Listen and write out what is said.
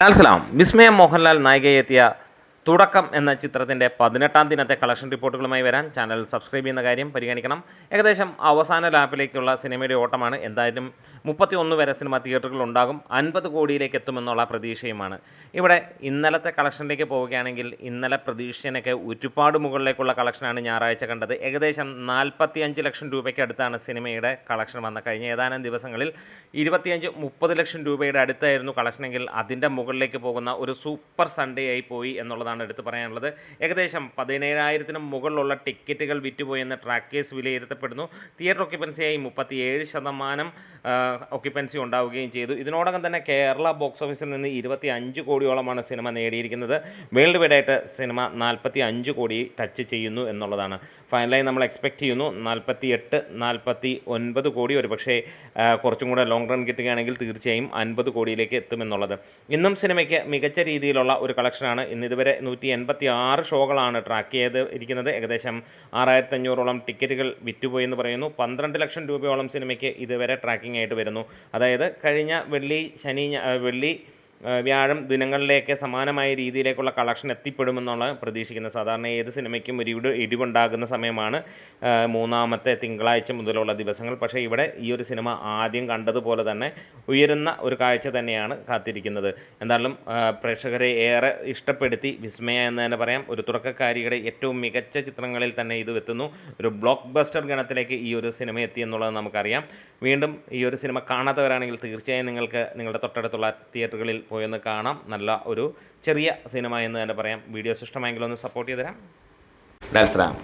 ലാൽസലാം വിസ്മയ മോഹൻലാൽ നായികയെത്തിയ തുടക്കം എന്ന ചിത്രത്തിൻ്റെ 18-ാം ദിനത്തെ കളക്ഷൻ റിപ്പോർട്ടുകളുമായി വരാൻ ചാനൽ സബ്സ്ക്രൈബ് ചെയ്യുന്ന കാര്യം പരിഗണിക്കണം. ഏകദേശം അവസാന ലാപ്പിലേക്കുള്ള സിനിമയുടെ ഓട്ടമാണ്. എന്തായാലും 31 വരെ സിനിമ തിയേറ്ററുകൾ ഉണ്ടാകും. 50 കോടിയിലേക്ക് എത്തുമെന്നുള്ള പ്രതീക്ഷയുമാണ്. ഇവിടെ ഇന്നലത്തെ കളക്ഷനിലേക്ക് പോവുകയാണെങ്കിൽ ഇന്നലെ പ്രതീക്ഷിച്ചതിനൊക്കെ ഒരുപാട് മുകളിലേക്കുള്ള കളക്ഷനാണ് ഞായറാഴ്ച കണ്ടത്. ഏകദേശം 45 ലക്ഷം രൂപയ്ക്ക് അടുത്താണ് സിനിമയുടെ കളക്ഷൻ വന്നത്. കഴിഞ്ഞ ഏതാനും ദിവസങ്ങളിൽ 25-30 ലക്ഷം രൂപയുടെ അടുത്തായിരുന്നു കളക്ഷനെങ്കിൽ അതിൻ്റെ മുകളിലേക്ക് പോകുന്ന ഒരു സൂപ്പർ സൺഡേ ആയി പോയി എന്നുള്ളതാണ് എടുത്തു പറയാനുള്ളത്. ഏകദേശം 17,000-നും മുകളിലുള്ള ടിക്കറ്റുകൾ വിറ്റുപോയെന്ന് ട്രാക്കേഴ്സ് വിലയിരുത്തപ്പെടുന്നു. തിയേറ്റർ ഒക്യുപ്പൻസിയായി 37% ഒക്യുപ്പൻസി ഉണ്ടാവുകയും ചെയ്തു. ഇതിനോടകം തന്നെ കേരള ബോക്സ് ഓഫീസിൽ നിന്ന് 25 കോടിയോളമാണ് സിനിമ നേടിയിരിക്കുന്നത്. വേൾഡ് വൈഡ് ആയിട്ട് സിനിമ 45 കോടി ടച്ച് ചെയ്യുന്നു എന്നുള്ളതാണ്. ഫൈനലായി നമ്മൾ എക്സ്പെക്റ്റ് ചെയ്യുന്നു 48-49 കോടി, ഒരു പക്ഷേ കുറച്ചും കൂടെ ലോങ് റൺ കിട്ടുകയാണെങ്കിൽ തീർച്ചയായും 50 കോടിയിലേക്ക് എത്തുമെന്നുള്ളത്. ഇന്നും സിനിമയ്ക്ക് മികച്ച രീതിയിലുള്ള ഒരു കളക്ഷനാണ്. ഇതുവരെ 186 ഷോകളാണ് ട്രാക്ക് ചെയ്ത് ഇരിക്കുന്നത്. ഏകദേശം 6,500ഓളം ടിക്കറ്റുകൾ വിറ്റുപോയി എന്ന് പറയുന്നു. 12 ലക്ഷം രൂപയോളം സിനിമയ്ക്ക് ഇതുവരെ ട്രാക്കിംഗ് ആയിട്ട് വരുന്നു. അതായത് കഴിഞ്ഞ വെള്ളി വ്യാഴം ദിനങ്ങളിലേക്ക് സമാനമായ രീതിയിലേക്കുള്ള കളക്ഷൻ എത്തിപ്പെടുമെന്നുള്ള പ്രതീക്ഷിക്കുന്നത്. സാധാരണ ഏത് സിനിമയ്ക്കും ഒരു ഇടിവുണ്ടാകുന്ന സമയമാണ് മൂന്നാമത്തെ തിങ്കളാഴ്ച മുതലുള്ള ദിവസങ്ങൾ. പക്ഷേ ഇവിടെ ഈ ഒരു സിനിമ ആദ്യം കണ്ടതുപോലെ തന്നെ ഉയരുന്ന ഒരു കാഴ്ച തന്നെയാണ് കാത്തിരിക്കുന്നത്. എന്തായാലും പ്രേക്ഷകരെ ഏറെ ഇഷ്ടപ്പെടുത്തി വിസ്മയ എന്ന് തന്നെ പറയാം. ഒരു തുടക്കക്കാരിയുടെ ഏറ്റവും മികച്ച ചിത്രങ്ങളിൽ തന്നെ ഇത് എത്തുന്നു. ഒരു ബ്ലോക്ക് ബസ്റ്റർ ഗണത്തിലേക്ക് ഈ ഒരു സിനിമ എത്തി എന്നുള്ളത് നമുക്കറിയാം. വീണ്ടും ഈ ഒരു സിനിമ കാണാത്തവരാണെങ്കിൽ തീർച്ചയായും നിങ്ങൾക്ക് നിങ്ങളുടെ തൊട്ടടുത്തുള്ള തിയേറ്ററുകളിൽ പോയൊന്ന് കാണാം. നല്ല ഒരു ചെറിയ സിനിമ എന്ന് തന്നെ പറയാം. വീഡിയോസ് ഇഷ്ടമായെങ്കിൽ ഒന്ന് സപ്പോർട്ട് ചെയ്ത് തരാം. ലാൽസലാം.